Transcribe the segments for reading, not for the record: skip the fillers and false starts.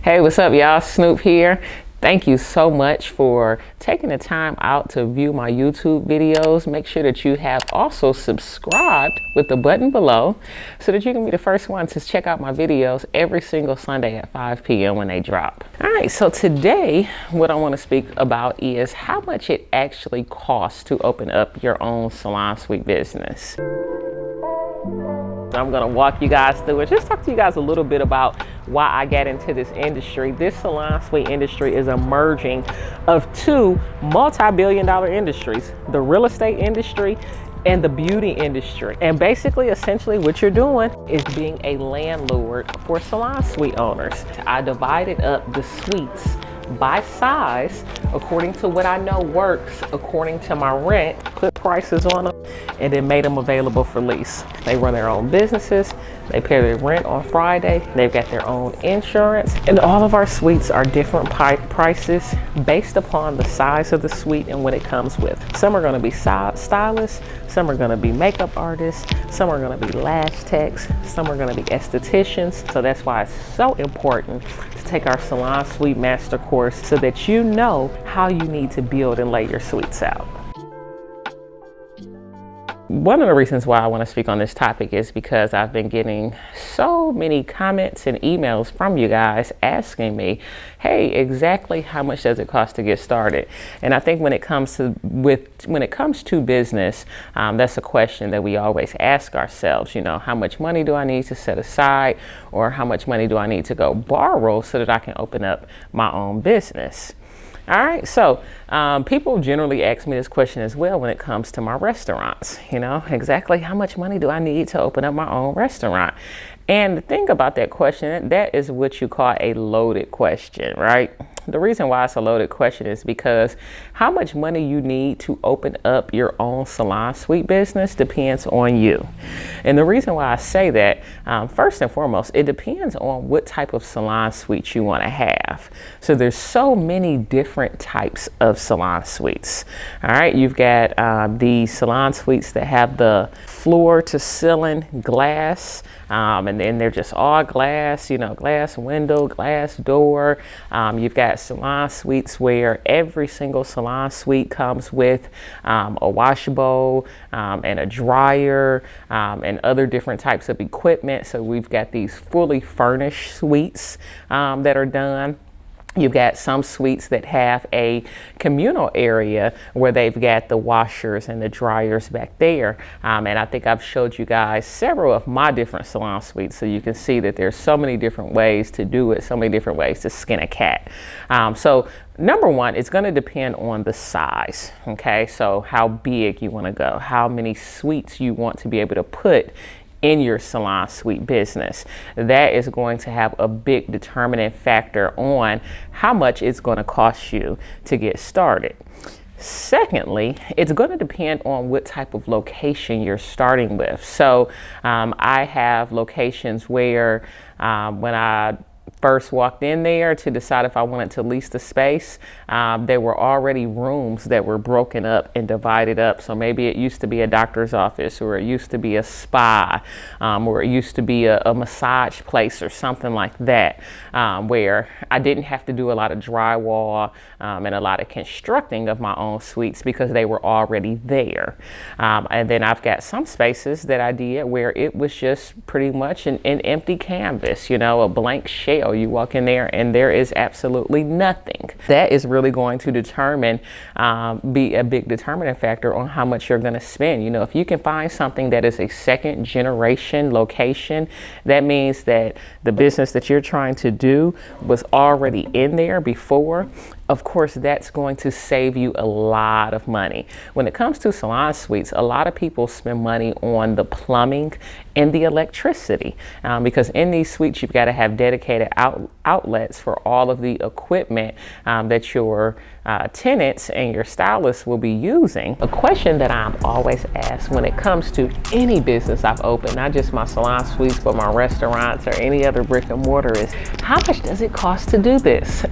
Hey, what's up, y'all? Snoop here. Thank you so much for taking the time out to view my YouTube videos. Make sure that you have also subscribed with the button below so that you can be the first one to check out my videos every single Sunday at 5 p.m. when they drop. All right, so today what I want to speak about is how much it actually costs to open up your own salon suite business. I'm gonna walk you guys through it. Just talk to you guys a little bit about why I got into this industry. This salon suite industry is a merging of two multi-billion-dollar industries, the real estate industry and the beauty industry. And basically, essentially what you're doing is being a landlord for salon suite owners. I divided up the suites by size according to what I know works, according to my rent, put prices on them, and then made them available for lease. They run their own businesses, they pay their rent on Friday, they've got their own insurance, and all of our suites are different prices based upon the size of the suite and what it comes with. Some are going to be stylists, some are going to be makeup artists, some are going to be lash techs, some are going to be estheticians. So that's why it's so important to take our salon suite master course so that you know how you need to build and lay your suites out. One of the reasons why I want to speak on this topic is because I've been getting so many comments and emails from you guys asking me, hey, exactly how much does it cost to get started? And I think when it comes to business, that's a question that we always ask ourselves. You know, how much money do I need to set aside, or how much money do I need to go borrow so that I can open up my own business? All right, so people generally ask me this question as well when it comes to my restaurants. You know, exactly how much money do I need to open up my own restaurant? And the thing about that question, that is what you call a loaded question, right? The reason why it's a loaded question is because how much money you need to open up your own salon suite business depends on you. And the reason why I say that, first and foremost, it depends on what type of salon suite you want to have. So there's so many different types of salon suites. All right, you've got the salon suites that have the floor to ceiling glass, and then they're just all glass, you know, glass window, glass door. You've got salon suites where every single salon suite comes with a wash bowl and a dryer and other different types of equipment. So we've got these fully furnished suites that are done. You've got some suites that have a communal area where they've got the washers and the dryers back there. And I think I've showed you guys several of my different salon suites, so you can see that there's so many different ways to do it, so many different ways to skin a cat. So number one, it's going to depend on the size. Okay, so how big you want to go, how many suites you want to be able to put in your salon suite business. That is going to have a big determining factor on how much it's going to cost you to get started. Secondly, it's going to depend on what type of location you're starting with. So I have locations where when I first walked in there to decide if I wanted to lease the space, there were already rooms that were broken up and divided up. So maybe it used to be a doctor's office, or it used to be a spa, or it used to be a massage place or something like that, where I didn't have to do a lot of drywall and a lot of constructing of my own suites because they were already there. And then I've got some spaces that I did where it was just pretty much an empty canvas, you know, a blank shell. You walk in there and there is absolutely nothing. That is really going to determine, be a big determining factor on how much you're going to spend. You know, if you can find something that is a second generation location, that means that the business that you're trying to do was already in there before. Of course, that's going to save you a lot of money. When it comes to salon suites, a lot of people spend money on the plumbing and the electricity, because in these suites, you've got to have dedicated outlets for all of the equipment that your tenants and your stylists will be using. A question that I'm always asked when it comes to any business I've opened, not just my salon suites, but my restaurants or any other brick and mortar, is how much does it cost to do this?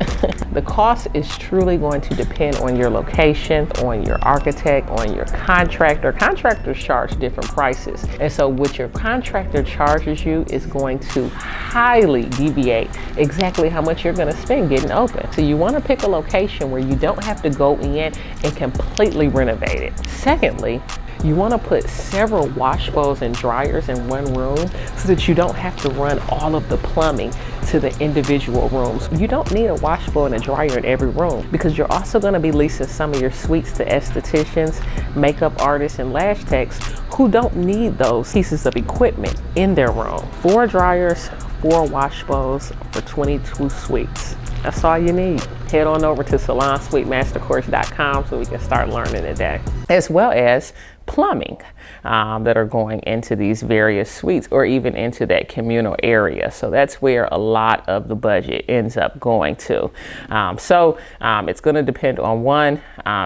The cost is is truly going to depend on your location, on your architect, on your contractor. Contractors charge different prices. And so what your contractor charges you is going to highly deviate exactly how much you're going to spend getting open. So you want to pick a location where you don't have to go in and completely renovate it. Secondly, you want to put several wash bowls and dryers in one room so that you don't have to run all of the plumbing to the individual rooms. You don't need a wash bowl and a dryer in every room because you're also going to be leasing some of your suites to estheticians, makeup artists, and lash techs who don't need those pieces of equipment in their room. 4 dryers, 4 wash bowls for 22 suites. That's all you need. Head on over to salonsuitemastercourse.com so we can start learning today. As well as plumbing that are going into these various suites or even into that communal area. So that's where a lot of the budget ends up going to. It's going to depend on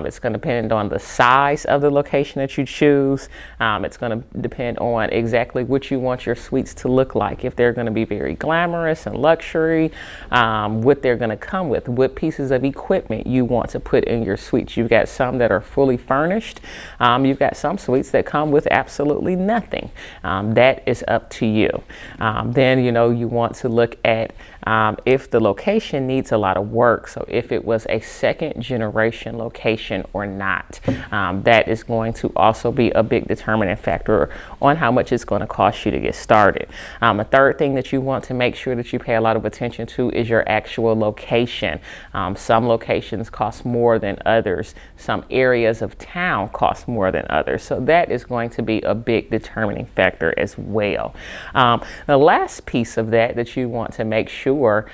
it's going to depend on the size of the location that you choose. It's going to depend on exactly what you want your suites to look like. If they're going to be very glamorous and luxury, what they're going to come with, what pieces of equipment you want to put in your suites. You've got some that are fully furnished. You've got some suites that come with absolutely nothing. That is up to you. Then, you want to look at if the location needs a lot of work. So if it was a second generation location or not, that is going to also be a big determining factor on how much it's going to cost you to get started. A third thing that you want to make sure that you pay a lot of attention to is your actual location. Some locations cost more than others. Some areas of town cost more than others. So that is going to be a big determining factor as well. The last piece of that you want to make sure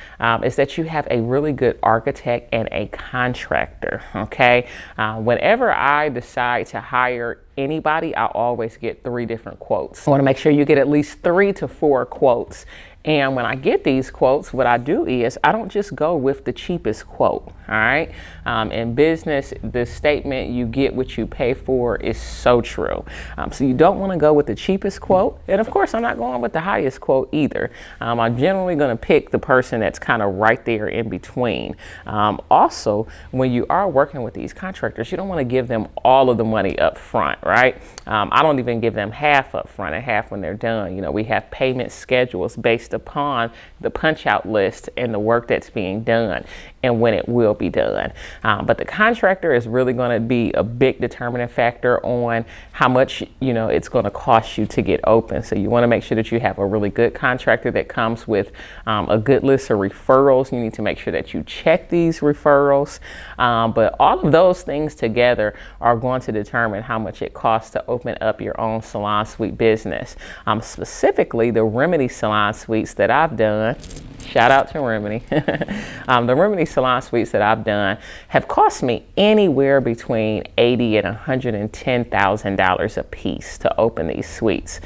is that you have a really good architect and a contractor. Okay. Whenever I decide to hire anybody, I always get 3 different quotes. I want to make sure you get at least 3 to 4 quotes. And when I get these quotes, what I do is I don't just go with the cheapest quote. All right. In business, the statement "you get what you pay for" is so true. So you don't want to go with the cheapest quote. And of course, I'm not going with the highest quote either. I'm generally going to pick the person that's kind of right there in between. Also, when you are working with these contractors, you don't want to give them all of the money up front, right? I don't even give them half up front and half when they're done. We have payment schedules based upon the punch out list and the work that's being done and when it will be done. But the contractor is really going to be a big determining factor on how much it's going to cost you to get open. So you want to make sure that you have a really good contractor that comes with a good list of referrals. You need to make sure that you check these referrals. But all of those things together are going to determine how much it costs to open up your own salon suite business. Specifically, the Remedy salon suites that I've done. Shout out to Remedy. The Remedy salon suites that I've done have cost me anywhere between $80,000 and $110,000 a piece to open these suites.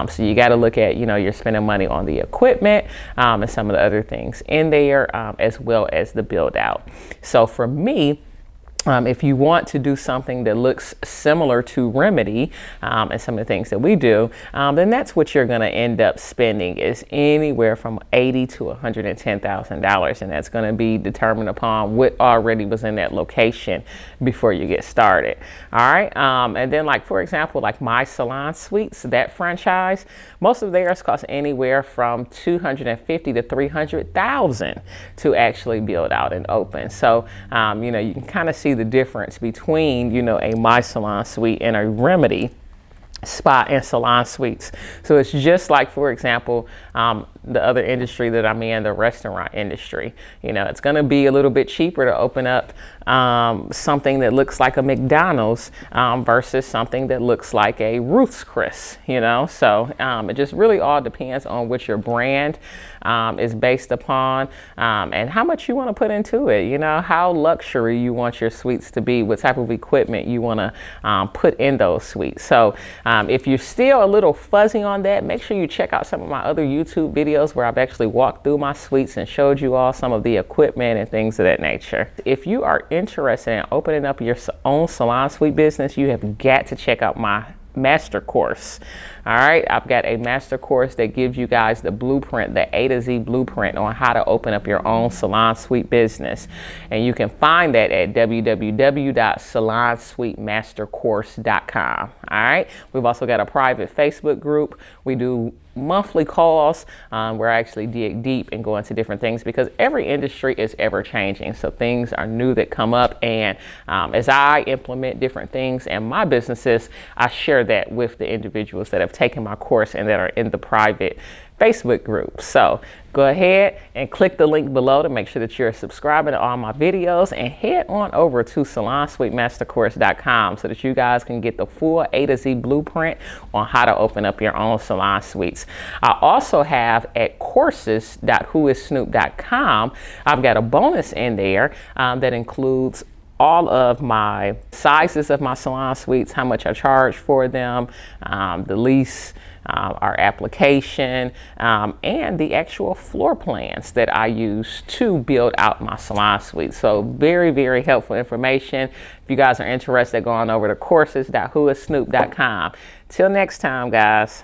So you got to look at, you're spending money on the equipment and some of the other things in there, as well as the build out. So for me, if you want to do something that looks similar to Remedy and some of the things that we do, then that's what you're going to end up spending is anywhere from $80,000 to $110,000, and that's going to be determined upon what already was in that location before you get started. All right, and then for example, my salon suites, that franchise, most of theirs cost anywhere from $250,000 to $300,000 to actually build out and open. So you can kind of see the difference between a My Salon suite and a Remedy spa and salon suites. So it's just like, for example, the other industry that I'm in, the restaurant industry. It's going to be a little bit cheaper to open up something that looks like a McDonald's versus something that looks like a Ruth's Chris, So it just really all depends on what your brand is based upon and how much you want to put into it, how luxury you want your suites to be, what type of equipment you want to put in those suites. So if you're still a little fuzzy on that, make sure you check out some of my other YouTube videos where I've actually walked through my suites and showed you all some of the equipment and things of that nature. If you are interested in opening up your own salon suite business, you have got to check out my master course. All right, I've got a master course that gives you guys the blueprint, the A to Z blueprint on how to open up your own salon suite business. And you can find that at www.salonsuitemastercourse.com. All right, we've also got a private Facebook group. We do monthly calls where I actually dig deep and go into different things, because every industry is ever changing. So things are new that come up, and as I implement different things in my businesses, I share that with the individuals that have taken my course and that are in the private Facebook group. So go ahead and click the link below to make sure that you're subscribing to all my videos, and head on over to salonsuitemastercourse.com so that you guys can get the full A to Z blueprint on how to open up your own salon suites. I also have at courses.whoissnoop.com, I've got a bonus in there that includes all of my sizes of my salon suites, how much I charge for them, the lease, our application, and the actual floor plans that I use to build out my salon suite. So very, very helpful information. If you guys are interested, go on over to courses.whoissnoop.com. Till next time, guys.